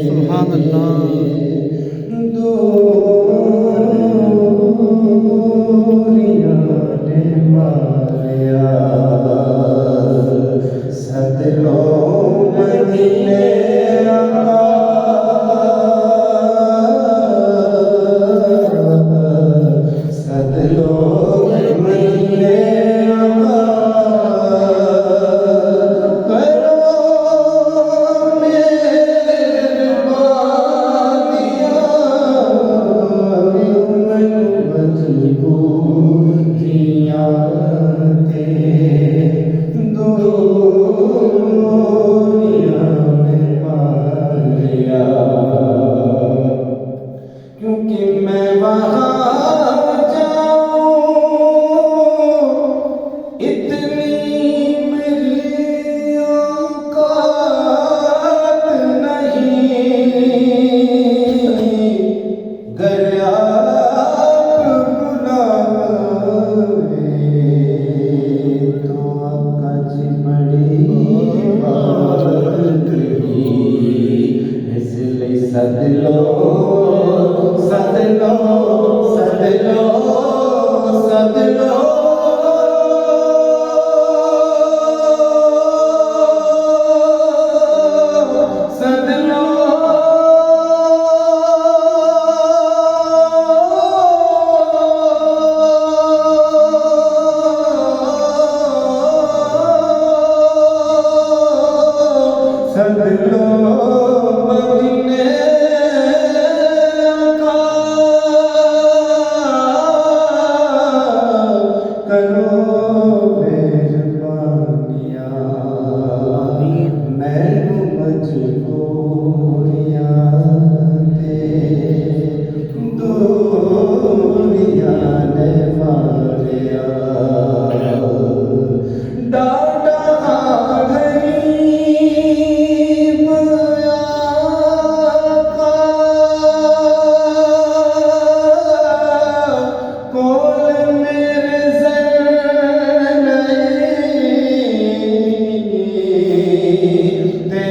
सुभान क्योंकि मैं वहाँ जाऊँ इतनी मेरी औकात नहीं, गर आप बुलाए तो आका जी बड़ी बात हुई, इसलिए सद लो सद लो सद लो सद लो सद लो सद लो मदीने करो मेहरबानियाँ, मैनू मजबूरियाँ दे दूरियाँ ने मारिया, डाटा गरीब आका कोल मेरे ते